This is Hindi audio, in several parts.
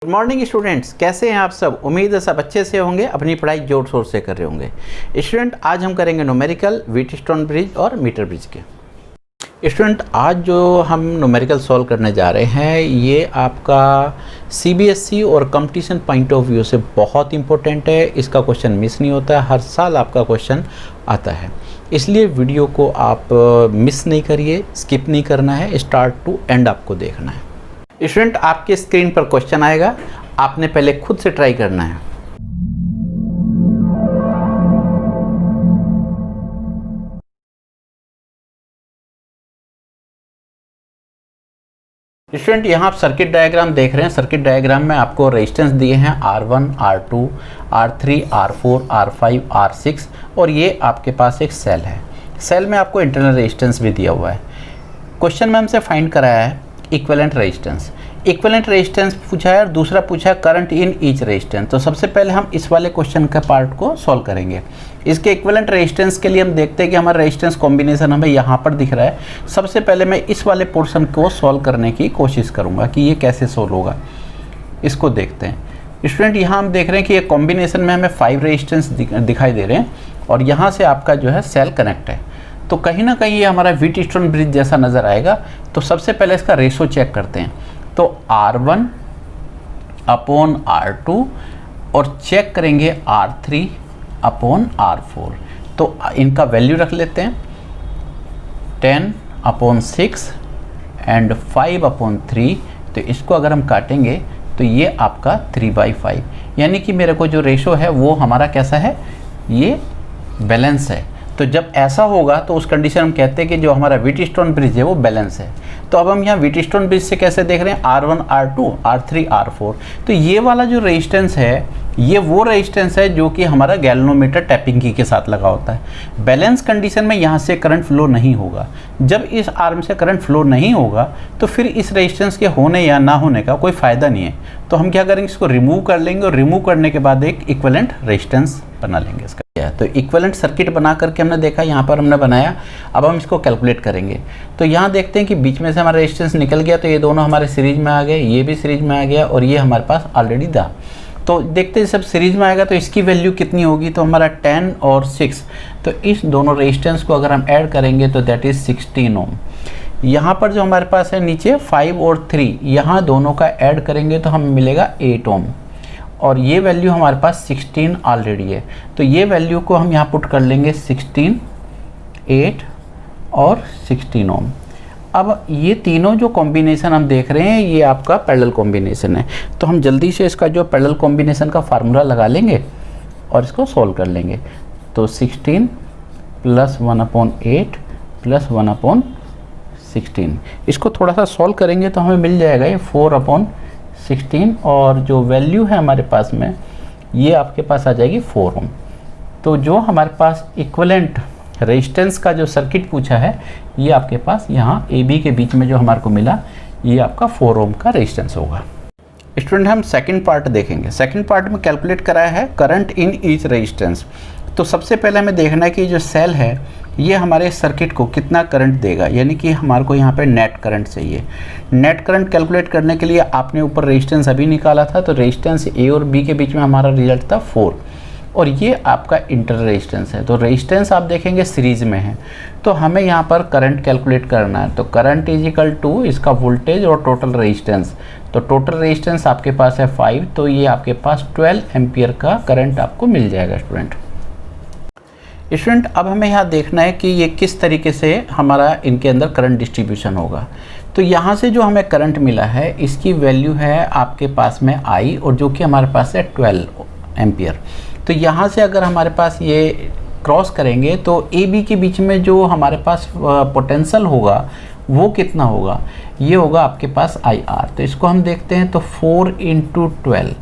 गुड मॉर्निंग स्टूडेंट्स, कैसे हैं आप सब। उम्मीद है सब अच्छे से होंगे, अपनी पढ़ाई जोर शोर से कर रहे होंगे। स्टूडेंट आज हम करेंगे न्यूमेरिकल व्हीटस्टोन ब्रिज और मीटर ब्रिज के। स्टूडेंट आज जो हम न्यूमेरिकल सॉल्व करने जा रहे हैं ये आपका सीबीएसई और कंपटीशन पॉइंट ऑफ व्यू से बहुत इंपॉर्टेंट है। इसका क्वेश्चन मिस नहीं होता है, हर साल आपका क्वेश्चन आता है, इसलिए वीडियो को आप मिस नहीं करिए, स्किप नहीं करना है, स्टार्ट टू एंड आपको देखना है। स्टूडेंट आपके स्क्रीन पर क्वेश्चन आएगा, आपने पहले खुद से ट्राई करना है। स्टूडेंट यहाँ आप सर्किट डायग्राम देख रहे हैं। सर्किट डायग्राम में आपको रेजिस्टेंस दिए हैं R1, R2, R3, R4, R5, R6 और ये आपके पास एक सेल है। सेल में आपको इंटरनल रेजिस्टेंस भी दिया हुआ है। क्वेश्चन में हमसे फाइंड कराया है इक्विवेलेंट रेजिस्टेंस। इक्विवेलेंट रेजिस्टेंस पूछा है और दूसरा पूछा है करंट इन ईच रेजिस्टेंस। तो सबसे पहले हम इस वाले क्वेश्चन का पार्ट को सॉल्व करेंगे। इसके इक्विवेलेंट रेजिस्टेंस के लिए हम देखते हैं कि हमारा रेजिस्टेंस कॉम्बिनेशन हमें यहाँ पर दिख रहा है। सबसे पहले मैं इस वाले पोर्शन को सॉल्व करने की कोशिश करूँगा कि ये कैसे सॉल्व होगा, इसको देखते हैं। स्टूडेंट यहाँ हम देख रहे हैं कि ये कॉम्बिनेशन में हमें 5 रेजिस्टेंस दिखाई दे रहे हैं और यहाँ से आपका जो है सेल कनेक्ट है। तो कहीं ना कहीं ये हमारा व्हीटस्टोन ब्रिज जैसा नज़र आएगा। तो सबसे पहले इसका रेशो चेक करते हैं। तो R1 अपॉन R2 और चेक करेंगे R3 अपॉन R4। तो इनका वैल्यू रख लेते हैं 10 अपॉन 6 एंड 5 अपॉन 3। तो इसको अगर हम काटेंगे तो ये आपका 3/5, यानी कि मेरे को जो रेशो है वो हमारा कैसा है, ये बैलेंस है। तो जब ऐसा होगा तो उस कंडीशन हम कहते हैं कि जो हमारा व्हीटस्टोन ब्रिज है वो बैलेंस है। तो अब हम यहाँ व्हीटस्टोन ब्रिज से कैसे देख रहे हैं, R1, R2, R3, R4। तो ये वाला जो रेजिस्टेंस है ये वो रेजिस्टेंस है जो कि हमारा गैल्वेनोमीटर टैपिंग की के साथ लगा होता है। बैलेंस कंडीशन में यहाँ से करंट फ्लो नहीं होगा। जब इस आर्म से करंट फ्लो नहीं होगा तो फिर इस रेजिस्टेंस के होने या ना होने का कोई फ़ायदा नहीं है। तो हम क्या करेंगे, इसको रिमूव कर लेंगे और रिमूव करने के बाद एक इक्विवेलेंट रेजिस्टेंस बना लेंगे इसका। तो इक्विवेलेंट सर्किट बना करके हमने देखा, यहाँ पर हमने बनाया। अब हम इसको कैलकुलेट करेंगे। तो यहाँ देखते हैं कि बीच में से हमारा रेजिस्टेंस निकल गया, तो ये दोनों हमारे सीरीज में आ गए, ये भी सीरीज में आ गया और ये हमारे पास ऑलरेडी था। तो देखते हैं सब सीरीज में आएगा तो इसकी वैल्यू कितनी होगी। तो हमारा 10 और 6, तो इस दोनों रेजिस्टेंस को अगर हम ऐड करेंगे तो दैट इज़ 16 ओम। यहाँ पर जो हमारे पास है नीचे 5 और 3, यहाँ दोनों का ऐड करेंगे तो हमें मिलेगा 8 ओम और ये वैल्यू हमारे पास 16 ऑलरेडी है। तो ये वैल्यू को हम यहाँ पुट कर लेंगे 16, 8 और 16 ओम। अब ये तीनों जो कॉम्बिनेशन हम देख रहे हैं ये आपका पैरेलल कॉम्बिनेशन है। तो हम जल्दी से इसका जो पैरेलल कॉम्बिनेशन का फार्मूला लगा लेंगे और इसको सॉल्व कर लेंगे। तो 16 प्लस 1/8 प्लस 1/16, इसको थोड़ा सा सॉल्व करेंगे तो हमें मिल जाएगा ये 4/16 और जो वैल्यू है हमारे पास में ये आपके पास आ जाएगी 4 ओम। तो जो हमारे पास इक्विवेलेंट रेजिस्टेंस का जो सर्किट पूछा है ये आपके पास यहाँ ए बी के बीच में जो हमारे को मिला ये आपका 4 ओम का रेजिस्टेंस होगा। स्टूडेंट हम सेकंड पार्ट देखेंगे। सेकंड पार्ट में कैलकुलेट कराया है करंट इन ईच रेजिस्टेंस। तो सबसे पहले हमें देखना है कि जो सेल है ये हमारे सर्किट को कितना करंट देगा, यानी कि हमारे को यहाँ पे नेट करंट चाहिए। नेट करंट कैलकुलेट करने के लिए आपने ऊपर रेजिस्टेंस अभी निकाला था, तो रेजिस्टेंस ए और बी के बीच में हमारा रिजल्ट था 4 और ये आपका इंटर रेजिस्टेंस है। तो रेजिस्टेंस आप देखेंगे सीरीज में है, तो हमें यहाँ पर करंट कैलकुलेट करना है। तो करंट इज इक्वल टू इसका वोल्टेज और टोटल रेजिस्टेंस। तो टोटल रेजिस्टेंस आपके पास है 5, तो ये आपके पास 12 एम्पियर का करंट आपको मिल जाएगा। स्टूडेंट अब हमें यहाँ देखना है कि ये किस तरीके से हमारा इनके अंदर करंट डिस्ट्रीब्यूशन होगा। तो यहाँ से जो हमें करंट मिला है इसकी वैल्यू है आपके पास में I और जो कि हमारे पास है 12 एम्पियर। तो यहाँ से अगर हमारे पास ये क्रॉस करेंगे तो ए बी के बीच में जो हमारे पास पोटेंशियल होगा वो कितना होगा, ये होगा आपके पास IR। तो इसको हम देखते हैं तो 4 × 12,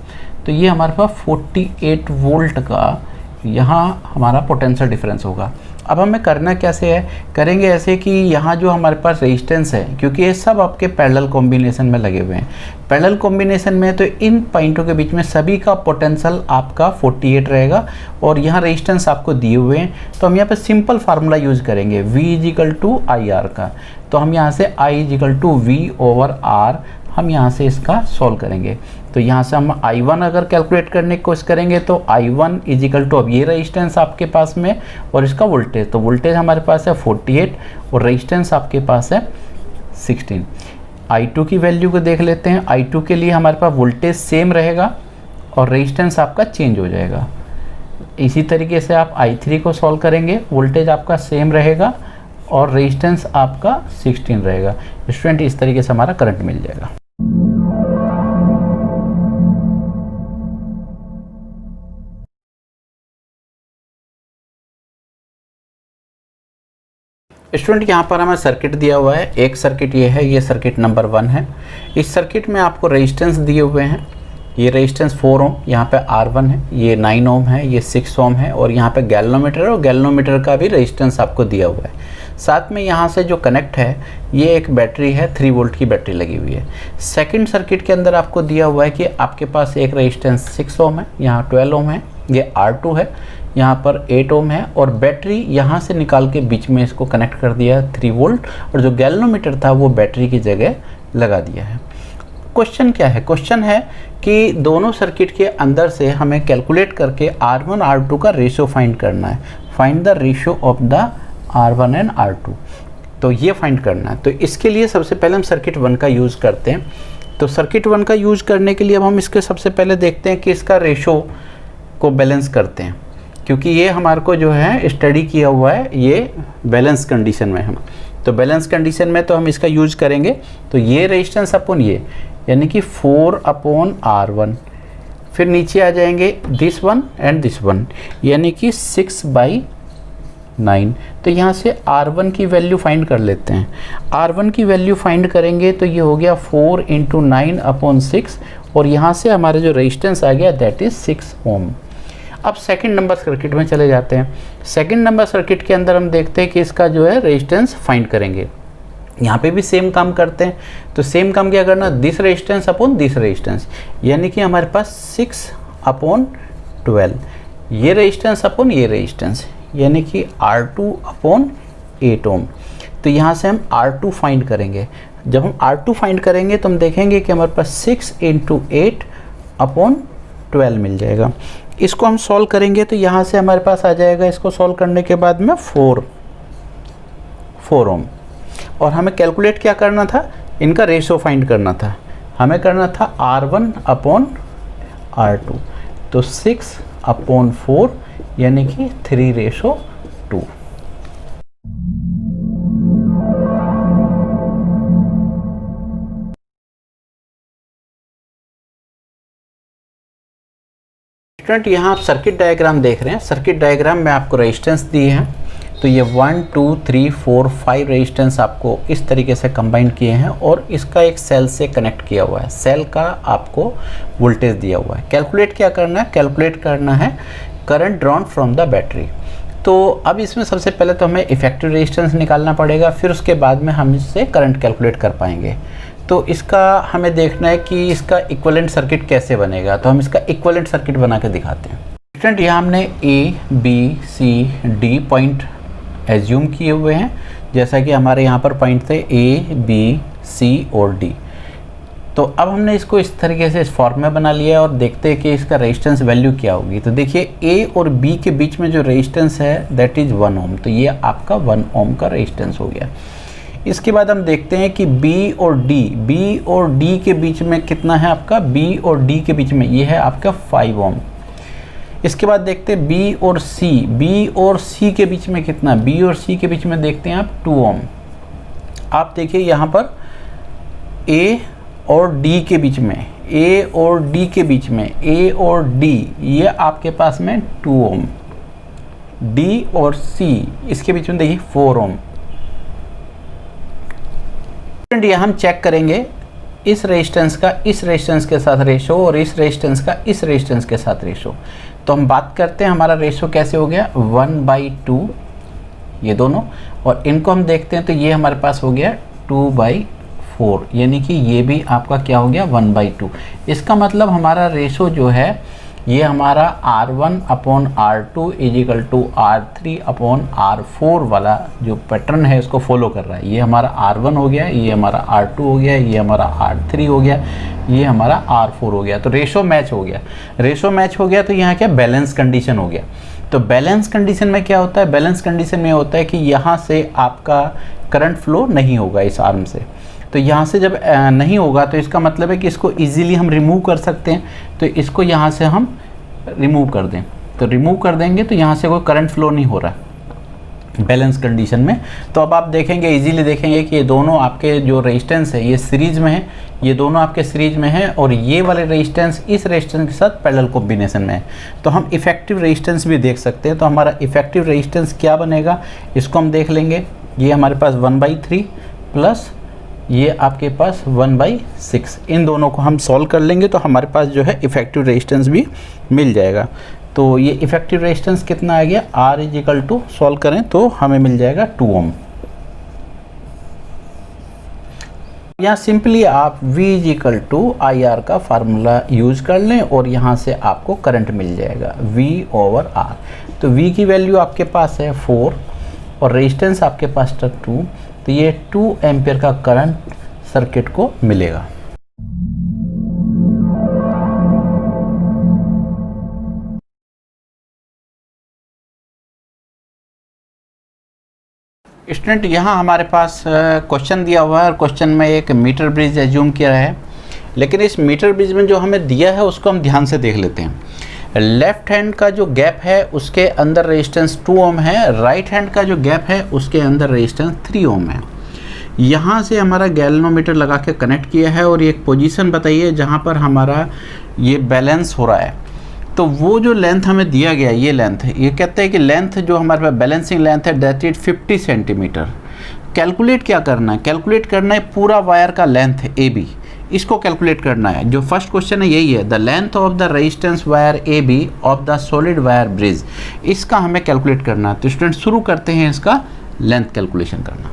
तो ये हमारे पास 48 वोल्ट का यहाँ हमारा पोटेंशियल डिफरेंस होगा। अब हमें करना कैसे है, करेंगे ऐसे कि यहाँ जो हमारे पास रेजिस्टेंस है, क्योंकि ये सब आपके पैरेलल कॉम्बिनेशन में लगे हुए हैं, पैरेलल कॉम्बिनेशन में तो इन पॉइंटों के बीच में सभी का पोटेंशियल आपका 48 रहेगा और यहाँ रेजिस्टेंस आपको दिए हुए हैं। तो हम यहाँ पे सिंपल फार्मूला यूज़ करेंगे V = IR का। तो हम यहाँ से I = V/R हम यहाँ से इसका सॉल्व करेंगे। तो यहाँ से हम I1 अगर कैलकुलेट करने की कोशिश करेंगे तो I1 इजिकल टू, अब ये रेजिस्टेंस आपके पास में और इसका वोल्टेज, तो वोल्टेज हमारे पास है 48 और रेजिस्टेंस आपके पास है 16। I2 की वैल्यू को देख लेते हैं। I2 के लिए हमारे पास वोल्टेज सेम रहेगा और रेजिस्टेंस आपका चेंज हो जाएगा। इसी तरीके से आप I3 को सॉल्व करेंगे, वोल्टेज आपका सेम रहेगा और रेजिस्टेंस आपका 16 रहेगा। स्टूडेंट, इस तरीके से हमारा करंट मिल जाएगा। स्टूडेंट, यहाँ पर हमें सर्किट दिया हुआ है। एक सर्किट ये है, ये सर्किट नंबर 1 है। इस सर्किट में आपको रेजिस्टेंस दिए हुए हैं। ये रेजिस्टेंस 4 ओम, यहाँ पे R1 है, ये 9 ओम है, ये 6 ओम है और यहाँ पे गैल्वेनोमीटर है और गैल्वेनोमीटर का भी रेजिस्टेंस आपको दिया हुआ है। साथ में यहाँ से जो कनेक्ट है, ये एक बैटरी है, 3 वोल्ट की बैटरी लगी हुई है। सेकंड सर्किट के अंदर आपको दिया हुआ है कि आपके पास एक रेजिस्टेंस 6 ओम है, यहाँ 12 ओम है, ये R2 है, यहाँ पर 8 ओम है और बैटरी यहाँ से निकाल के बीच में इसको कनेक्ट कर दिया है 3 वोल्ट और जो गैल्वेनोमीटर था वो बैटरी की जगह लगा दिया है। क्वेश्चन क्या है? क्वेश्चन है कि दोनों सर्किट के अंदर से हमें कैलकुलेट करके R1 R2 का रेशियो फाइंड करना है। Find the ratio of the R1 and R2, तो ये फाइंड करना है। तो इसके लिए सबसे पहले हम सर्किट 1 का यूज़ करते हैं। तो सर्किट 1 का यूज़ करने के लिए अब हम इसके सबसे पहले देखते हैं कि इसका रेशियो को बैलेंस करते हैं, क्योंकि ये हमारे को जो है स्टडी किया हुआ है, ये बैलेंस कंडीशन में हम, तो बैलेंस कंडीशन में तो हम इसका यूज करेंगे। तो ये रेजिस्टेंस अपन ये, यानी कि 4/R1, फिर नीचे आ जाएंगे this one and this one, यानी कि 6/9। तो यहाँ से R1 की वैल्यू फाइंड कर लेते हैं। R1 की वैल्यू फाइंड करेंगे तो ये हो गया 4 × 9/6 और यहाँ से हमारा जो रेजिस्टेंस आ गया दैट इज़ 6 ओम। अब सेकंड नंबर सर्किट में चले जाते हैं। सेकंड नंबर सर्किट के अंदर हम देखते हैं कि इसका जो है रेजिस्टेंस फाइंड करेंगे। यहाँ पे भी सेम काम करते हैं। तो सेम काम क्या करना, this resistance upon this resistance, यानी कि हमारे पास 6/12, ये रेजिस्टेंस अपॉन ये रेजिस्टेंस, यानी कि R2/8 ओम। तो यहाँ से हम R2 फाइंड करेंगे। जब हम R2 फाइंड करेंगे तो हम देखेंगे कि हमारे पास 6 × 8/12 मिल जाएगा। इसको हम सॉल्व करेंगे तो यहाँ से हमारे पास आ जाएगा, इसको सॉल्व करने के बाद में 4 ओम। और हमें कैलकुलेट क्या करना था, इनका रेशो फाइंड करना था। हमें करना था R1/R2, तो 6/4 यानी कि 3:2। स्टूडेंट, यहाँ आप सर्किट डायग्राम देख रहे हैं। सर्किट डायग्राम में आपको रेजिस्टेंस दिए हैं। तो ये 1 2 3 4 5 रेजिस्टेंस आपको इस तरीके से कंबाइन किए हैं और इसका एक सेल से कनेक्ट किया हुआ है। सेल का आपको वोल्टेज दिया हुआ है। कैलकुलेट क्या करना है, कैलकुलेट करना है current drawn from the battery. तो अब इसमें सबसे पहले तो हमें इफेक्टिव रेजिस्टेंस निकालना पड़ेगा, फिर उसके बाद में हम इससे करंट कैलकुलेट कर पाएंगे। तो इसका हमें देखना है कि इसका इक्विवेलेंट सर्किट कैसे बनेगा। तो हम इसका इक्विवेलेंट सर्किट बना के दिखाते हैं। स्टूडेंट, यहाँ हमने A B C D point assume किए हुए हैं, जैसा कि हमारे यहाँ पर पॉइंट थे A B C और D। तो अब हमने इसको इस तरीके से इस फॉर्म में बना लिया है और देखते हैं कि इसका रेजिस्टेंस वैल्यू क्या होगी। तो देखिए A और B के बीच में जो रेजिस्टेंस है दैट इज़ 1 ओम। तो ये आपका 1 ओम का रेजिस्टेंस हो गया। इसके बाद हम देखते हैं कि B और D के बीच में कितना है आपका, B और D के बीच में ये है आपका 5 ओम। इसके बाद देखते हैं B और C के बीच में कितना, B और C के बीच में देखते हैं आप 2 ओम। आप देखिए यहाँ पर A और D के बीच में, A और D के बीच में, A और D ये आपके पास में 2 ओम। D और C इसके बीच में देखिए 4 ओम। यहाँ हम चेक करेंगे इस रेजिस्टेंस का इस रेजिस्टेंस के साथ रेशो और इस रेजिस्टेंस का इस रेजिस्टेंस के साथ रेशो। तो हम बात करते हैं हमारा रेशो कैसे हो गया, 1/2 ये दोनों, और इनको हम देखते हैं तो ये हमारे पास हो गया 2/4, यानी कि ये भी आपका क्या हो गया 1/2। इसका मतलब हमारा रेशो जो है ये हमारा R1/R2 is equal to R3/R4 वाला जो पैटर्न है इसको फॉलो कर रहा है। ये हमारा R1 हो गया, ये हमारा R2 हो गया, ये हमारा R3 हो गया, ये हमारा R4 हो गया। तो रेशो मैच हो गया। रेशो मैच हो गया तो यहाँ क्या बैलेंस कंडीशन हो गया। तो बैलेंस कंडीशन में क्या होता है, बैलेंस कंडीशन में होता है कि यहाँ से आपका करंट फ्लो नहीं होगा इस आर्म से। तो यहाँ से जब नहीं होगा तो इसका मतलब है कि इसको इजीली हम रिमूव कर सकते हैं। तो इसको यहाँ से हम रिमूव कर दें, तो रिमूव कर देंगे तो यहाँ से कोई करंट फ्लो नहीं हो रहा बैलेंस कंडीशन में। तो अब आप देखेंगे, इजीली देखेंगे कि ये दोनों आपके जो रेजिस्टेंस है ये सीरीज में है, ये दोनों आपके सीरीज में है और ये वाले रेजिस्टेंस इस रेजिस्टेंस के साथ पैरेलल कॉम्बिनेशन में है। तो हम इफेक्टिव रेजिस्टेंस भी देख सकते हैं। तो हमारा इफेक्टिव रेजिस्टेंस क्या बनेगा इसको हम देख लेंगे। ये हमारे पास 1/3 प्लस ये आपके पास 1/6, इन दोनों को हम सॉल्व कर लेंगे तो हमारे पास जो है इफेक्टिव रेजिस्टेंस भी मिल जाएगा। तो ये इफेक्टिव रेजिस्टेंस कितना आ गया, R is equal to solve करें तो हमें मिल जाएगा 2 ओम। यहाँ सिंपली आप V is equal to IR का फार्मूला यूज कर लें और यहाँ से आपको करंट मिल जाएगा V/R। तो V की वैल्यू आपके पास है 4 और रेजिस्टेंस आपके पास 2, तो ये 2 एम्पियर का करंट सर्किट को मिलेगा। स्टूडेंट यहाँ हमारे पास क्वेश्चन दिया हुआ है और क्वेश्चन में एक मीटर ब्रिज एज्यूम किया है, लेकिन इस मीटर ब्रिज में जो हमें दिया है उसको हम ध्यान से देख लेते हैं। लेफ्ट हैंड का जो गैप है उसके अंदर रेजिस्टेंस 2 ओम है, राइट हैंड का जो गैप है उसके अंदर रेजिस्टेंस 3 ओम है। यहाँ से हमारा गैल्वेनोमीटर लगा के कनेक्ट किया है और ये एक पोजीशन बताइए जहाँ पर हमारा ये बैलेंस हो रहा है। तो वो जो लेंथ हमें दिया गया, ये लेंथ है, ये कहते हैं कि लेंथ जो हमारे पास बैलेंसिंग लेंथ है दैट इज 50 सेंटीमीटर। कैलकुलेट क्या करना है, कैलकुलेट करना है पूरा वायर का लेंथ है AB, इसको कैलकुलेट करना है। जो फर्स्ट क्वेश्चन है यही है, the length of the resistance wire AB of the solid wire bridge, इसका हमें कैलकुलेट करना है। तो स्टूडेंट शुरू करते हैं इसका लेंथ कैलकुलेशन करना।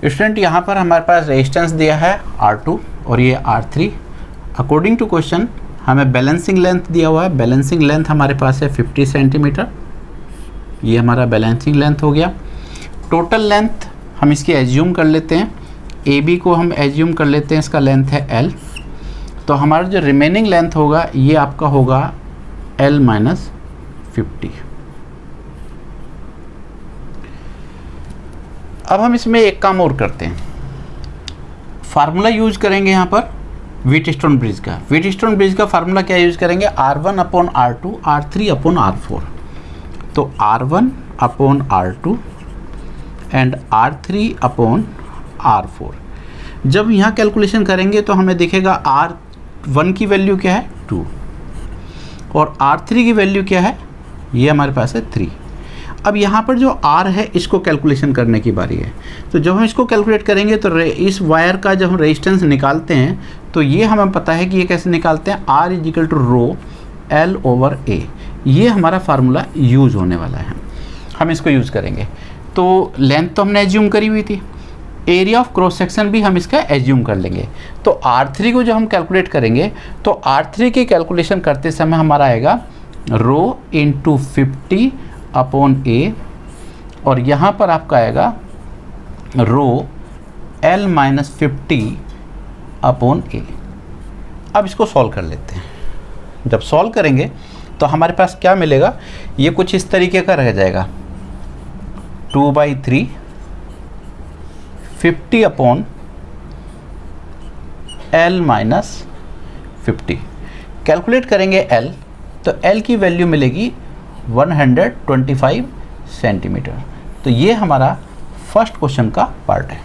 स्टूडेंट यहाँ पर हमारे पास रेजिस्टेंस दिया है R2 और ये R3। अकॉर्डिंग टू क्वेश्चन हमें बैलेंसिंग लेंथ दिया हुआ है, बैलेंसिंग लेंथ हमारे पास है 50 सेंटीमीटर, ये हमारा बैलेंसिंग लेंथ हो गया। टोटल लेंथ हम इसकी एज्यूम कर लेते हैं, AB को हम एज्यूम कर लेते हैं, इसका लेंथ है L। तो हमारा जो रिमेनिंग लेंथ होगा ये आपका होगा L माइनस 50। अब हम इसमें एक काम और करते हैं, फार्मूला यूज करेंगे यहाँ पर व्हीटस्टोन ब्रिज का। व्हीटस्टोन ब्रिज का फार्मूला क्या यूज करेंगे, R1/R2 R3/R4। तो R1/R2 एंड R3/R4। जब यहाँ कैलकुलेशन करेंगे तो हमें दिखेगा R1 की वैल्यू क्या है 2 और R3 की वैल्यू क्या है, ये हमारे पास है 3। अब यहाँ पर जो R है इसको कैलकुलेशन करने की बारी है। तो जब हम इसको कैलकुलेट करेंगे तो इस वायर का जब हम रेजिस्टेंस निकालते हैं तो ये हमें पता है कि ये कैसे निकालते हैं, R is equal to rho L/A। ये हमारा फार्मूला यूज होने वाला है, हम इसको यूज़ करेंगे। तो लेंथ तो हमने एज्यूम करी हुई थी, एरिया ऑफ क्रॉस सेक्शन भी हम इसका एज्यूम कर लेंगे। तो R3 को जब हम कैलकुलेट करेंगे तो R3 की कैलकुलेशन करते समय हमारा आएगा रो इंटू 50/A और यहाँ पर आपका आएगा रो L माइनस 50/A। अब इसको सॉल्व कर लेते हैं। जब सॉल्व करेंगे तो हमारे पास क्या मिलेगा, ये कुछ इस तरीके का रह जाएगा 2/3 50/L माइनस 50। कैलकुलेट करेंगे L तो L की वैल्यू मिलेगी 125 सेंटीमीटर। तो ये हमारा फर्स्ट क्वेश्चन का पार्ट है।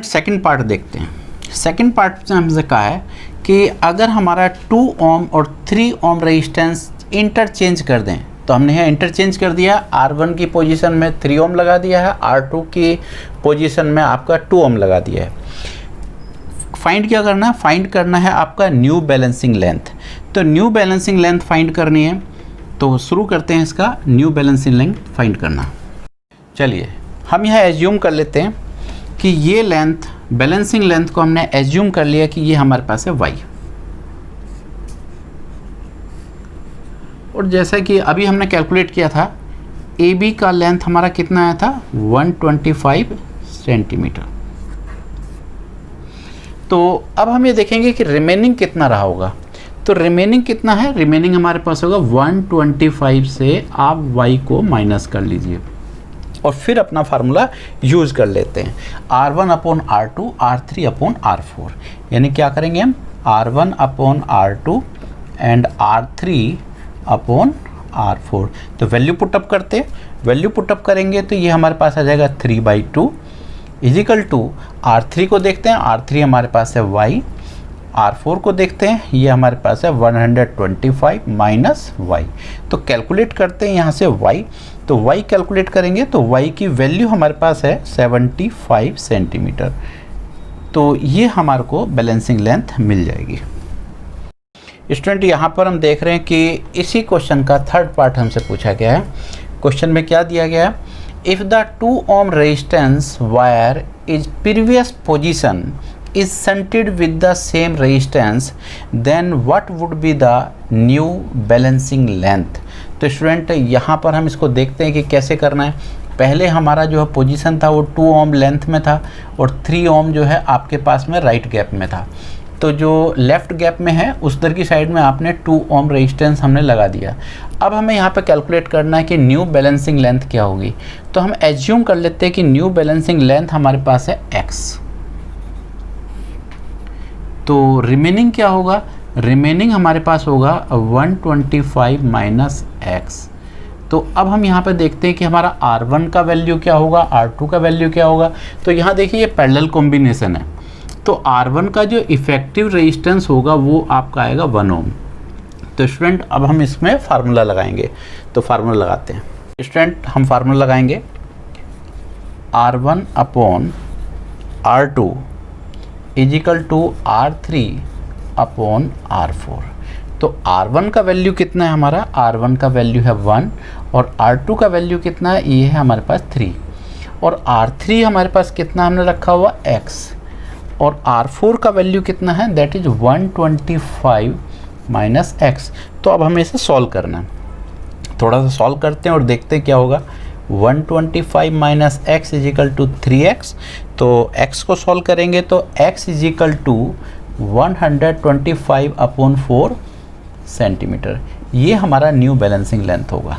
सेकंड पार्ट देखते हैं। सेकंड पार्ट में हमसे कहा है कि अगर हमारा 2 ओम और 3 ओम रेजिस्टेंस इंटरचेंज कर दें, तो हमने यहाँ इंटरचेंज कर दिया, R1 की पोजीशन में 3 ओम लगा दिया है, R2 की पोजीशन में आपका 2 ओम लगा दिया है। फाइंड क्या करना है, फाइंड करना है आपका न्यू बैलेंसिंग लेंथ। तो न्यू बैलेंसिंग लेंथ फाइंड करनी है, तो शुरू करते हैं इसका न्यू बैलेंसिंग लेंथ फाइंड करना। चलिए हम यहाँ एज्यूम कर लेते हैं कि ये लेंथ, बैलेंसिंग लेंथ को हमने एज्यूम कर लिया कि ये हमारे पास है y। और जैसा कि अभी हमने कैलकुलेट किया था, ए बी का लेंथ हमारा कितना आया था 125 सेंटीमीटर। तो अब हम ये देखेंगे कि रिमेनिंग कितना रहा होगा। तो रिमेनिंग कितना है, रिमेनिंग हमारे पास होगा 125 से आप y को माइनस कर लीजिए और फिर अपना फार्मूला यूज कर लेते हैं, R1/R2 R3/R4। यानी क्या करेंगे हम, R1/R2 एंड R3/R4। तो वैल्यू पुटअप करते हैं, वैल्यू पुटअप करेंगे तो ये हमारे पास आ जाएगा 3/2 इजिकल टू R3 को देखते हैं, R3 हमारे पास है y, R4 को देखते हैं, ये हमारे पास है 125 माइनस y। तो कैलकुलेट करते हैं यहाँ से y, तो y कैलकुलेट करेंगे तो y की वैल्यू हमारे पास है 75 सेंटीमीटर। तो ये हमारे को बैलेंसिंग लेंथ मिल जाएगी। स्टूडेंट यहाँ पर हम देख रहे हैं कि इसी क्वेश्चन का थर्ड पार्ट हमसे पूछा गया है। क्वेश्चन में क्या दिया गया है, if the 2 ohm resistance wire is previous position is shunted with the same resistance, then what would be the new balancing length। तो स्टूडेंट यहाँ पर हम इसको देखते हैं कि कैसे करना है। पहले हमारा जो है पोजीशन था वो 2 ohm लेंथ में था और 3 ohm जो है आपके पास में राइट गैप में था। तो जो लेफ़्ट गैप में है उधर की साइड में आपने 2 ohm रेजिस्टेंस हमने लगा दिया। अब हमें यहाँ पे कैलकुलेट करना है कि न्यू बैलेंसिंग लेंथ क्या होगी। तो हम एज्यूम कर लेते हैं कि न्यू बैलेंसिंग लेंथ हमारे पास है x। तो रिमेनिंग क्या होगा, रिमेनिंग हमारे पास होगा 125 माइनस x। तो अब हम यहाँ पे देखते हैं कि हमारा R1 का वैल्यू क्या होगा, R2 का वैल्यू क्या होगा। तो यहाँ देखिए ये पैरेलल कॉम्बिनेशन है, तो R1 का जो इफेक्टिव रेजिस्टेंस होगा वो आपका आएगा 1 ohm। तो स्टूडेंट अब हम इसमें फार्मूला लगाएंगे, तो फार्मूला लगाते हैं। स्टूडेंट हम फार्मूला लगाएंगे R1/R2 इजिकल टू R3/R4। तो R1 का वैल्यू कितना है हमारा, R1 का वैल्यू है 1 और R2 का वैल्यू कितना है, ये है हमारे पास 3 और R3 हमारे पास कितना हमने रखा हुआ x और R4 का वैल्यू कितना है, दैट इज 125 माइनस x। तो अब हमें इसे सॉल्व करना है, थोड़ा सा सॉल्व करते हैं और देखते हैं क्या होगा। 125 minus x is equal to 3x। तो x को सॉल्व करेंगे तो x इजिकल टू 125/4 सेंटीमीटर। ये हमारा न्यू बैलेंसिंग लेंथ होगा।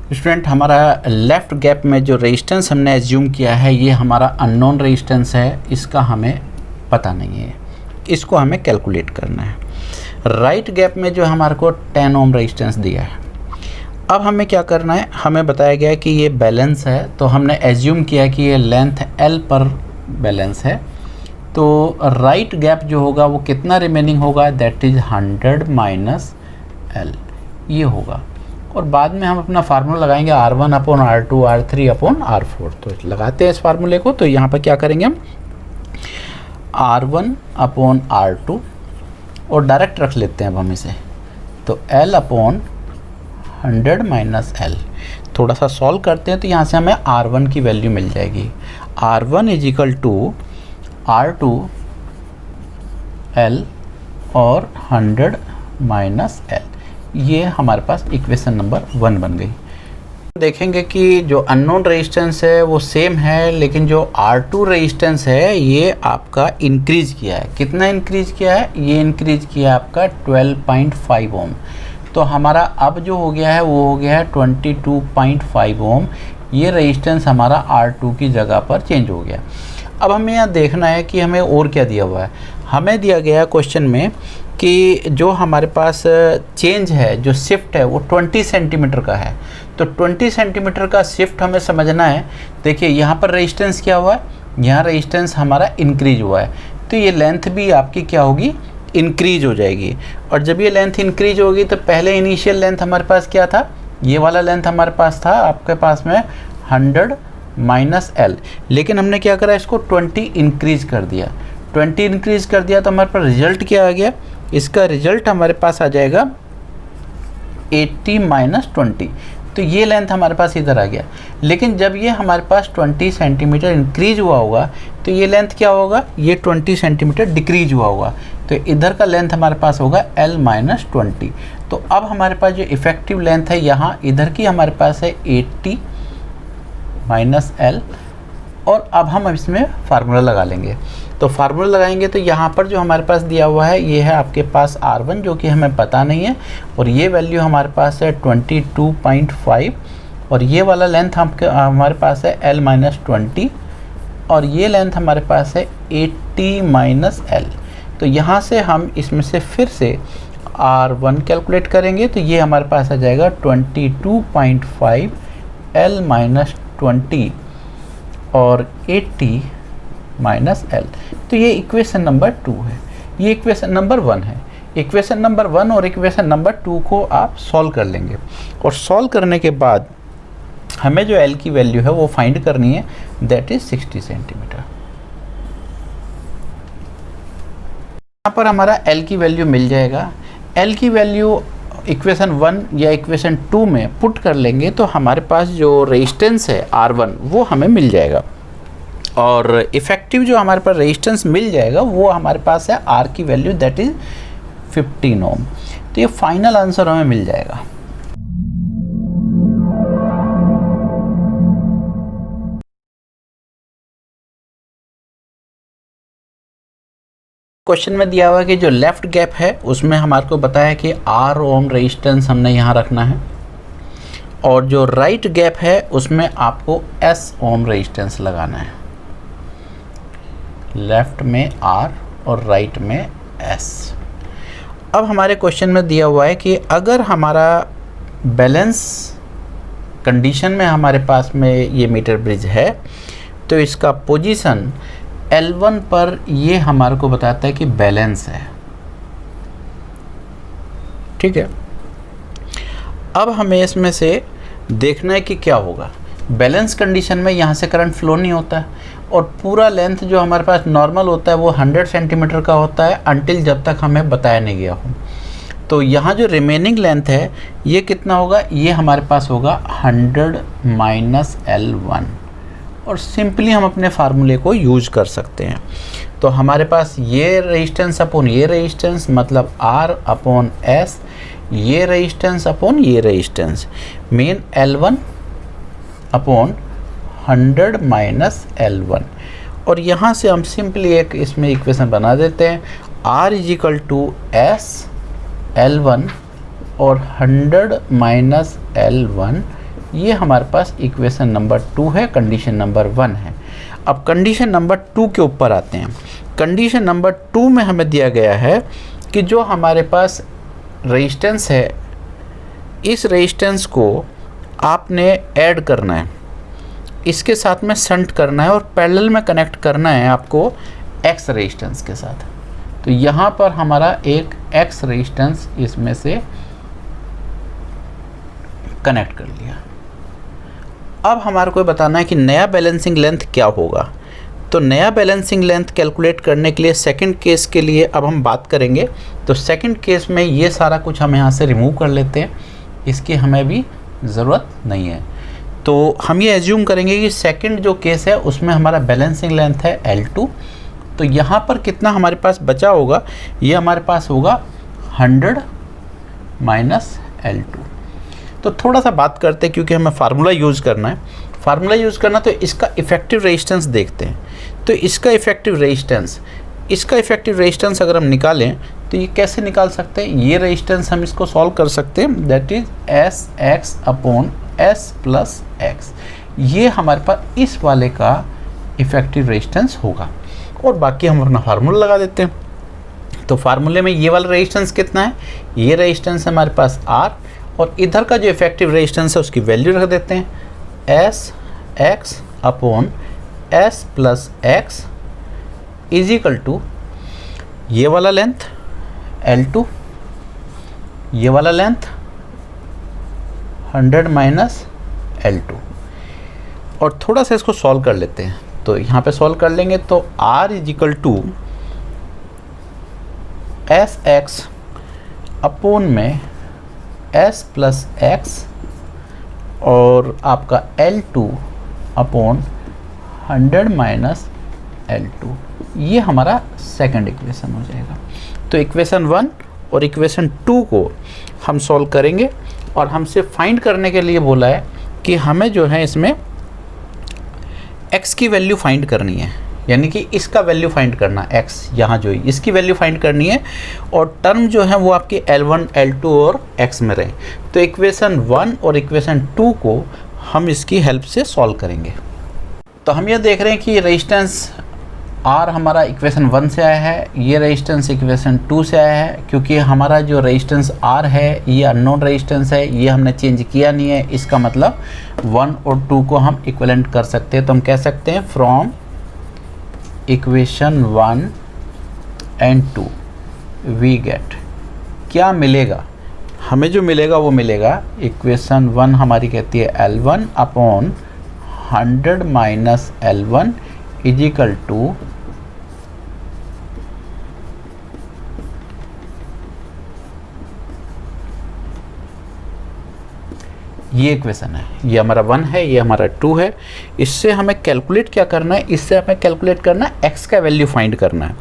स्टूडेंट हमारा लेफ़्ट गैप में जो रेजिस्टेंस हमने एज्यूम किया है ये हमारा अननोन रेजिस्टेंस है, इसका हमें पता नहीं है, इसको हमें कैलकुलेट करना है। राइट गैप में जो हमारे को 10 ohm रेजिस्टेंस दिया है। अब हमें क्या करना है, हमें बताया गया है कि ये बैलेंस है, तो हमने एज्यूम किया कि ये लेंथ L पर बैलेंस है। तो राइट गैप जो होगा वो कितना रिमेनिंग होगा, दैट इज़ 100 माइनस L ये होगा। और बाद में हम अपना फार्मूला लगाएंगे R1/R2 R3/R4। तो लगाते हैं इस फार्मूले को। तो यहाँ पर क्या करेंगे हम R1/R2 और डायरेक्ट रख लेते हैं अब हम इसे, तो L/100 माइनस L। थोड़ा सा सॉल्व करते हैं तो यहाँ से हमें R1 की वैल्यू मिल जाएगी। R1 is equal to R2 L और 100 माइनस L। ये हमारे पास इक्वेशन नंबर 1 बन गई। देखेंगे कि जो अननोन रेजिस्टेंस है वो सेम है, लेकिन जो R2 रेजिस्टेंस है ये आपका इंक्रीज किया है। कितना इंक्रीज किया है, ये इंक्रीज किया है आपका 12.5 ohm। तो हमारा अब जो हो गया है वो हो गया है 22.5 ohm। ये रेजिस्टेंस हमारा R2 की जगह पर चेंज हो गया। अब हमें यहाँ देखना है कि हमें और क्या दिया हुआ है। हमें दिया गया क्वेश्चन में कि जो हमारे पास चेंज है, जो शिफ्ट है वो 20 सेंटीमीटर का है। तो 20 सेंटीमीटर का शिफ्ट हमें समझना है। देखिए यहाँ पर रेजिस्टेंस क्या हुआ है, यहाँ रेजिस्टेंस हमारा इंक्रीज हुआ है, तो ये लेंथ भी आपकी क्या होगी, इंक्रीज हो जाएगी। और जब ये लेंथ इंक्रीज होगी तो पहले इनिशियल लेंथ हमारे पास क्या था, ये वाला लेंथ हमारे पास था आपके पास में 100 माइनस L, लेकिन हमने क्या करा, इसको 20 इंक्रीज कर दिया। 20 इंक्रीज कर दिया तो हमारे पास रिजल्ट क्या आ गया, इसका रिजल्ट हमारे पास आ जाएगा 80 माइनस 20। तो ये लेंथ हमारे पास इधर आ गया। लेकिन जब ये हमारे पास 20 सेंटीमीटर इंक्रीज हुआ होगा तो ये लेंथ क्या होगा, ये 20 सेंटीमीटर डिक्रीज हुआ होगा, तो इधर का लेंथ हमारे पास होगा L-20। तो अब हमारे पास जो इफ़ेक्टिव लेंथ है यहाँ इधर की हमारे पास है 80 माइनस L। और अब हम इसमें फार्मूला लगा लेंगे। तो फार्मूला लगाएंगे तो यहाँ पर जो हमारे पास दिया हुआ है ये है आपके पास R1 जो कि हमें पता नहीं है, और ये वैल्यू हमारे पास है 22.5, और ये वाला लेंथ हमारे पास है L-20, और ये लेंथ हमारे पास है 80 माइनस L। तो यहाँ से हम इसमें से फिर से R1 कैलकुलेट करेंगे तो ये हमारे पास आ जाएगा 22.5 L-20 और 80 माइनस L। तो ये इक्वेशन नंबर 2 है, ये इक्वेशन नंबर 1 है। इक्वेशन नंबर 1 और इक्वेशन नंबर 2 को आप सॉल्व कर लेंगे, और सॉल्व करने के बाद हमें जो L की वैल्यू है वो फाइंड करनी है, दैट इज 60 सेंटीमीटर। यहाँ पर हमारा L की वैल्यू मिल जाएगा। L की वैल्यू इक्वेशन 1 या इक्वेशन 2 में पुट कर लेंगे तो हमारे पास जो रेजिस्टेंस है R1 वो हमें मिल जाएगा, और इफ़ेक्टिव जो हमारे पास रेजिस्टेंस मिल जाएगा वो हमारे पास है R की वैल्यू दैट इज़ 15 ओम। तो ये फाइनल आंसर हमें मिल जाएगा। क्वेश्चन में दिया हुआ है कि जो लेफ़्ट गैप है उसमें हमारे को बताया कि R ओम रेजिस्टेंस हमने यहाँ रखना है, और जो राइट गैप है उसमें आपको S ओम रेजिस्टेंस लगाना है। लेफ़्ट में R और राइट में S। अब हमारे क्वेश्चन में दिया हुआ है कि अगर हमारा बैलेंस कंडीशन में हमारे पास में ये मीटर ब्रिज है तो इसका पोजीशन L1 पर ये हमारे को बताता है कि बैलेंस है। ठीक है, अब हमें इसमें से देखना है कि क्या होगा। बैलेंस कंडीशन में यहाँ से करंट फ्लो नहीं होता है, और पूरा लेंथ जो हमारे पास नॉर्मल होता है वो 100 सेंटीमीटर का होता है अनटिल जब तक हमें बताया नहीं गया हो। तो यहाँ जो रिमेनिंग लेंथ है ये कितना होगा, ये हमारे पास होगा 100 माइनस L1, और सिंपली हम अपने फार्मूले को यूज कर सकते हैं। तो हमारे पास ये रेजिस्टेंस अपॉन ये रेजिस्टेंस मतलब R अपॉन S, ये रेजिस्टेंस अपॉन ये resistance mean L1 upon 100 minus L1। और यहाँ से हम सिंपली एक इसमें इक्वेशन बना देते हैं, R is equal to S L1 और 100 माइनस L1। ये हमारे पास इक्वेशन नंबर 2 है, कंडीशन नंबर 1 है। अब कंडीशन नंबर 2 के ऊपर आते हैं। कंडीशन नंबर 2 में हमें दिया गया है कि जो हमारे पास रेजिस्टेंस है इस रेजिस्टेंस को आपने ऐड करना है, इसके साथ में शंट करना है और पैरेलल में कनेक्ट करना है आपको X रेजिस्टेंस के साथ। तो यहाँ पर हमारा एक X रेजिस्टेंस इसमें से कनेक्ट कर लिया। अब हमारे को बताना है कि नया बैलेंसिंग लेंथ क्या होगा। तो नया बैलेंसिंग लेंथ कैलकुलेट करने के लिए सेकंड केस के लिए अब हम बात करेंगे। तो सेकंड केस में ये सारा कुछ हम यहाँ से रिमूव कर लेते हैं, इसकी हमें भी ज़रूरत नहीं है। तो हम ये एज्यूम करेंगे कि सेकंड जो केस है उसमें हमारा बैलेंसिंग लेंथ है L2। तो यहाँ पर कितना हमारे पास बचा होगा, ये हमारे पास होगा 100 माइनस L2। तो थोड़ा सा बात करते हैं क्योंकि हमें फार्मूला यूज़ करना है। फार्मूला यूज़ करना तो इसका इफ़ेक्टिव रेजिस्टेंस देखते हैं। तो इसका इफ़ेक्टिव रेजिस्टेंस अगर हम निकालें तो ये कैसे निकाल सकते हैं, ये रेजिस्टेंस हम इसको सॉल्व कर सकते हैं, that is SX upon S plus X। ये हमारे पास इस वाले का इफ़ेक्टिव रेजिस्टेंस होगा, और बाकी हम अपना फार्मूला लगा देते हैं। तो फार्मूले में ये वाला रेजिस्टेंस कितना है, ये रेजिस्टेंस हमारे पास R, और इधर का जो इफेक्टिव रेजिस्टेंस है उसकी वैल्यू रख देते हैं SX upon S plus X is equal to ये वाला लेंथ L2, ये वाला लेंथ 100 माइनस L2। और थोड़ा सा इसको सॉल्व कर लेते हैं। तो यहाँ पे सॉल्व कर लेंगे तो R is equal to SX upon में S प्लस X और आपका L2 अपॉन 100 माइनस L2, ये हमारा सेकंड इक्वेशन हो जाएगा। तो इक्वेशन 1 और इक्वेशन 2 को हम सॉल्व करेंगे और हमसे फाइंड करने के लिए बोला है कि हमें जो है इसमें x की वैल्यू फाइंड करनी है, यानी कि इसका वैल्यू फाइंड करना, x यहाँ जो है इसकी वैल्यू फाइंड करनी है और टर्म जो है वो आपके L1 L2 और x में रहे। तो इक्वेशन 1 और इक्वेशन 2 को हम इसकी हेल्प से सॉल्व करेंगे। तो हम ये देख रहे हैं कि रेजिस्टेंस R हमारा इक्वेशन 1 से आया है, ये रेजिस्टेंस इक्वेशन 2 से आया है। क्योंकि हमारा जो रेजिस्टेंस R है ये अननोन रेजिस्टेंस है, ये हमने चेंज किया नहीं है, इसका मतलब 1 और 2 को हम इक्विवेलेंट कर सकते हैं। तो हम कह सकते हैं from equation 1 and 2 we get, क्या मिलेगा हमें, जो मिलेगा वो मिलेगा इक्वेशन 1 हमारी कहती है L1 upon 100 minus L1 is equal to ये इक्वेशन है, ये हमारा 1 है, ये हमारा 2 है। इससे हमें कैलकुलेट क्या करना है, इससे हमें कैलकुलेट करना है x का वैल्यू फाइंड करना है।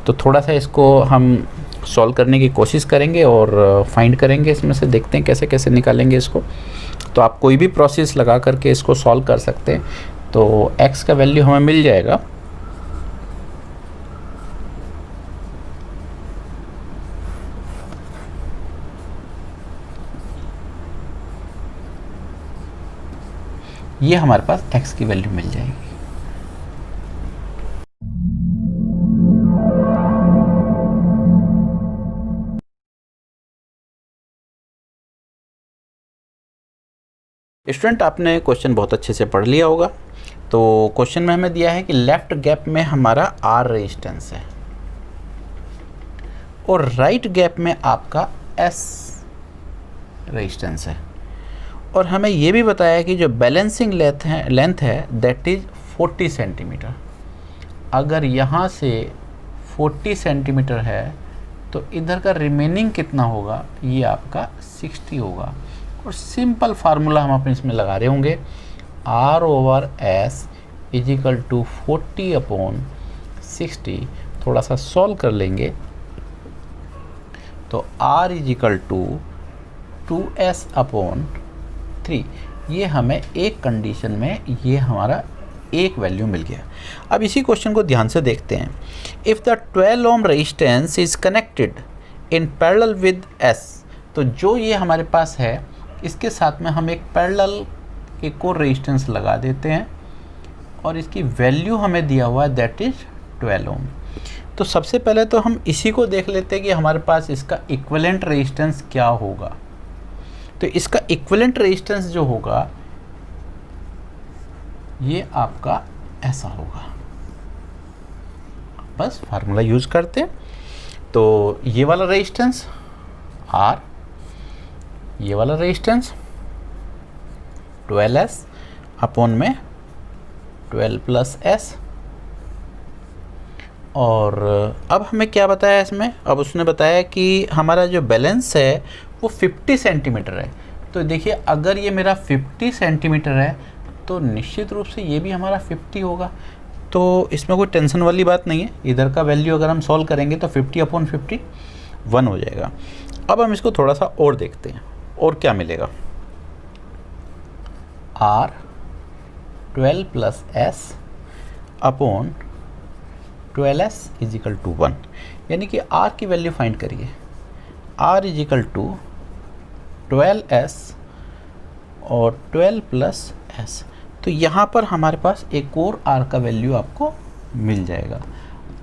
तो थोड़ा सा इसको हम सॉल्व करने की कोशिश करेंगे और फाइंड करेंगे, इसमें से देखते हैं कैसे कैसे निकालेंगे इसको। तो आप कोई भी प्रोसेस लगा करके इसको सॉल्व कर सकते हैं। तो x का वैल्यू हमें मिल जाएगा ये हमारे पास x की वैल्यू मिल जाएगी। स्टूडेंट, आपने क्वेश्चन बहुत अच्छे से पढ़ लिया होगा। तो क्वेश्चन में हमें दिया है कि लेफ्ट गैप में हमारा R रेजिस्टेंस है और राइट गैप में आपका S रेजिस्टेंस है, और हमें ये भी बताया है कि जो बैलेंसिंग लेंथ है दैट इज 40 सेंटीमीटर। अगर यहाँ से 40 सेंटीमीटर है तो इधर का रिमेनिंग कितना होगा, ये आपका 60 होगा। और सिंपल फार्मूला हम अपने इसमें लगा रहे होंगे, R over S is equal to 40 upon 60। थोड़ा सा सॉल्व कर लेंगे तो R is equal to 2S upon 3। ये हमें एक कंडीशन में ये हमारा एक वैल्यू मिल गया। अब इसी क्वेश्चन को ध्यान से देखते हैं। If the 12 ohm resistance is connected in parallel with S, तो जो ये हमारे पास है इसके साथ में हम एक पैरेलल एक और रेजिस्टेंस लगा देते हैं और इसकी वैल्यू हमें दिया हुआ है दैट इज 12 ओम। तो सबसे पहले तो हम इसी को देख लेते हैं कि हमारे पास इसका इक्विवेलेंट रेजिस्टेंस क्या होगा। तो इसका इक्विवेलेंट रेजिस्टेंस जो होगा ये आपका ऐसा होगा, बस फार्मूला यूज करते हैं। तो ये वाला रेजिस्टेंस R, ये वाला रेजिस्टेंस 12S अपॉन में 12 प्लस S। और अब हमें क्या बताया इसमें, अब उसने बताया कि हमारा जो बैलेंस है वो 50 सेंटीमीटर है। तो देखिए अगर ये मेरा 50 सेंटीमीटर है तो निश्चित रूप से ये भी हमारा 50 होगा। तो इसमें कोई टेंशन वाली बात नहीं है, इधर का वैल्यू अगर हम सॉल्व करेंगे तो 50 अपॉन 50 1 हो जाएगा। अब हम इसको थोड़ा सा और देखते हैं और क्या मिलेगा। R 12 plus S upon 12S is equal to 1, यानी कि R की वैल्यू फाइंड करिए। R is equal to 12S और 12 प्लस S। तो यहाँ पर हमारे पास एक और R का वैल्यू आपको मिल जाएगा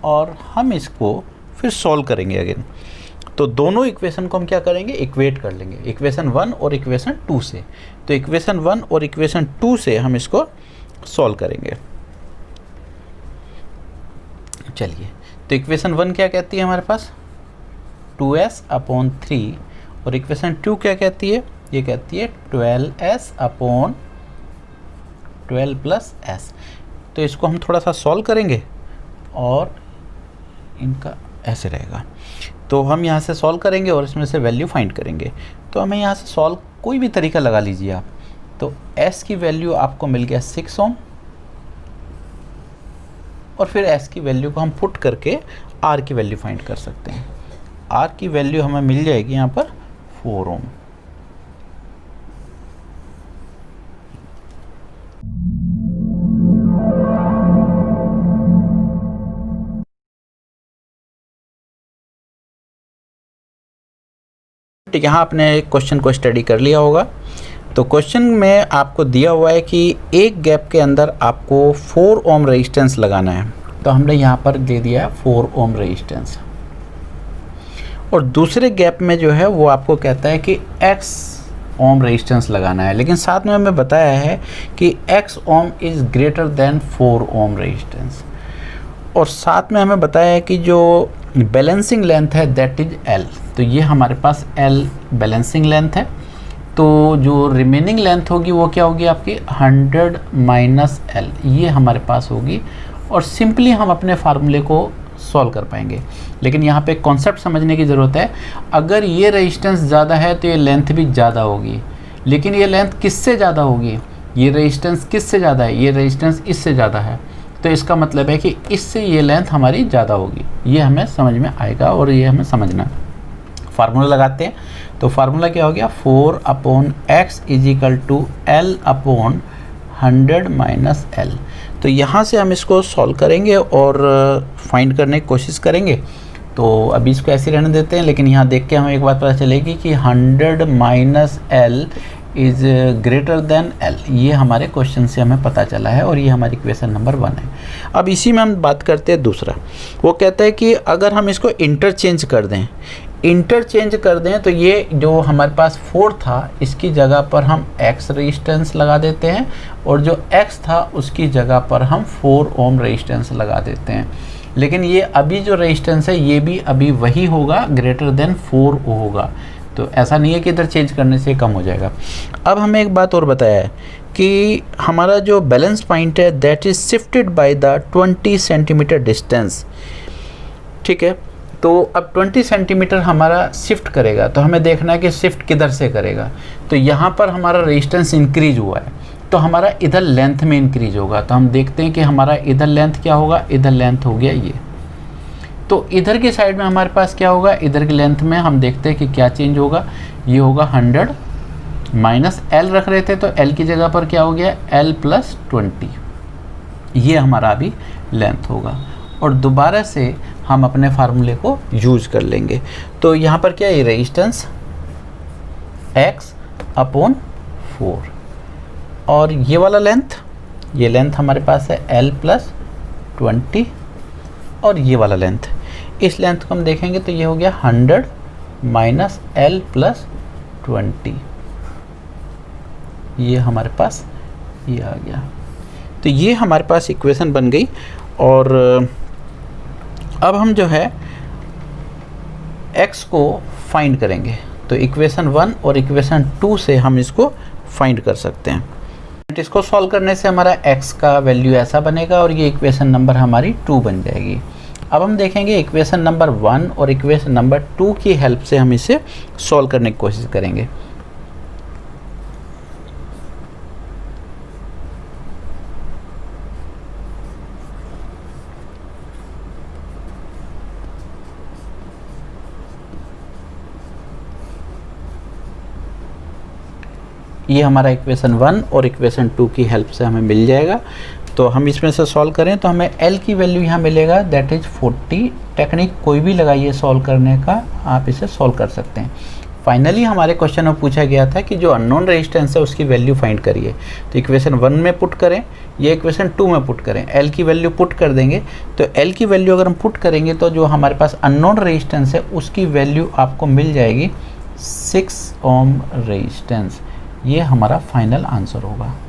और हम इसको फिर सॉल्व करेंगे अगेन। तो दोनों इक्वेशन को हम क्या करेंगे, इक्वेट कर लेंगे इक्वेशन 1 और इक्वेशन 2 से। तो इक्वेशन 1 और इक्वेशन 2 से हम इसको सॉल्व करेंगे। चलिए, तो इक्वेशन 1 क्या कहती है हमारे पास 2S अपॉन 3 और इक्वेशन 2 क्या कहती है, ये कहती है 12S अपॉन 12 प्लस S। तो इसको हम थोड़ा सा सॉल्व करेंगे और इनका ऐसे रहेगा। तो हम यहाँ से सॉल्व करेंगे और इसमें से वैल्यू फाइंड करेंगे। तो हमें यहाँ से सॉल्व कोई भी तरीका लगा लीजिए आप। तो S की वैल्यू आपको मिल गया 6 ओम, और फिर S की वैल्यू को हम पुट करके R की वैल्यू फाइंड कर सकते हैं। R की वैल्यू हमें मिल जाएगी यहाँ पर 4 ओम। ठीक है, यहाँ आपने क्वेश्चन को स्टडी कर लिया होगा। तो क्वेश्चन में आपको दिया हुआ है कि एक गैप के अंदर आपको 4 ओम रेजिस्टेंस लगाना है। तो हमने यहाँ पर दे दिया है 4 ओम रेजिस्टेंस, और दूसरे गैप में जो है वो आपको कहता है कि x ओम रेजिस्टेंस लगाना है, लेकिन साथ में हमें बताया है कि x ohm is greater than 4 ohm resistance, और साथ में हमें बताया है कि जो बैलेंसिंग लेंथ है दैट इज L। तो ये हमारे पास L बैलेंसिंग लेंथ है। तो जो रिमेनिंग लेंथ होगी वो क्या होगी आपकी 100 माइनस L, ये हमारे पास होगी, और सिंपली हम अपने फार्मूले को सॉल्व कर पाएंगे। लेकिन यहाँ पे कॉन्सेप्ट समझने की ज़रूरत है। अगर ये रेजिस्टेंस ज़्यादा है तो ये लेंथ भी ज़्यादा होगी, लेकिन ये लेंथ किससे ज़्यादा होगी, ये रेजिस्टेंस किससे ज़्यादा है, ये रेजिस्टेंस इससे ज़्यादा है। तो इसका मतलब है कि इससे ये लेंथ हमारी ज़्यादा होगी, ये हमें समझ में आएगा और ये हमें समझना है। फार्मूला लगाते हैं, तो फार्मूला क्या हो गया 4/x = L/100 माइनस L। तो यहाँ से हम इसको सॉल्व करेंगे और फाइंड करने की कोशिश करेंगे। तो अभी इसको ऐसे रहने देते हैं, लेकिन यहाँ देख के हमें एक बात पता चलेगी कि 100 minus L is greater then L, ये हमारे क्वेश्चन से हमें पता चला है, और ये हमारी इक्वेशन नंबर 1 है। अब इसी में हम बात करते हैं दूसरा। वो कहता है कि अगर हम इसको इंटरचेंज कर दें तो ये जो हमारे पास 4 था इसकी जगह पर हम x रेजिस्टेंस लगा देते हैं, और जो x था उसकी जगह पर हम 4 ओम रेजिस्टेंस लगा देते हैं। लेकिन ये अभी जो रेजिस्टेंस है ये भी अभी वही होगा, ग्रेटर देन 4 होगा। तो ऐसा नहीं है कि इधर चेंज करने से कम हो जाएगा। अब हमें एक बात और बताया है कि हमारा जो बैलेंस पॉइंट है that is shifted by the 20 centimetre distance. ठीक है, तो अब 20 सेंटीमीटर हमारा शिफ्ट करेगा, तो हमें देखना है कि शिफ्ट किधर से करेगा। तो यहाँ पर हमारा रेजिस्टेंस इंक्रीज हुआ है, तो हमारा इधर लेंथ में इंक्रीज होगा। तो हम देखते हैं कि हमारा इधर लेंथ क्या होगा, इधर लेंथ हो गया ये। तो इधर की साइड में हमारे पास क्या होगा, इधर की लेंथ में हम देखते हैं कि क्या चेंज होगा। ये होगा 100 माइनस L रख रहे थे, तो L की जगह पर क्या हो गया L+20, ये हमारा अभी लेंथ होगा। और दोबारा से हम अपने फार्मूले को यूज कर लेंगे। तो यहाँ पर क्या है, रेजिस्टेंस x/4, और ये वाला लेंथ, ये लेंथ हमारे पास है L+20, और ये वाला लेंथ, इस लेंथ को हम देखेंगे तो ये हो गया 100 माइनस L+20, ये हमारे पास ये आ गया। तो ये हमारे पास इक्वेशन बन गई। और अब हम जो है x को फाइंड करेंगे। तो इक्वेशन 1 और इक्वेशन 2 से हम इसको फाइंड कर सकते हैं। इसको सॉल्व करने से हमारा x का वैल्यू ऐसा बनेगा, और ये इक्वेशन नंबर हमारी 2 बन जाएगी। अब हम देखेंगे इक्वेशन नंबर 1 और इक्वेशन नंबर 2 की हेल्प से हम इसे सॉल्व करने की कोशिश करेंगे। ये हमारा इक्वेशन 1 और इक्वेशन 2 की हेल्प से हमें मिल जाएगा। तो हम इसमें से सॉल्व करें तो हमें L की वैल्यू यहाँ मिलेगा दैट इज़ 40। टेक्निक कोई भी लगाइए सॉल्व करने का, आप इसे सॉल्व कर सकते हैं। फाइनली हमारे क्वेश्चन में पूछा गया था कि जो अननोन रेजिस्टेंस है उसकी वैल्यू फाइंड करिए। तो इक्वेशन 1 में पुट करें, ये इक्वेशन 2 में पुट करें, L की वैल्यू पुट कर देंगे। तो L की वैल्यू अगर हम पुट करेंगे तो जो हमारे पास अननोन रेजिस्टेंस है उसकी वैल्यू आपको मिल जाएगी 6 ओम रेजिस्टेंस। ये हमारा फाइनल आंसर होगा।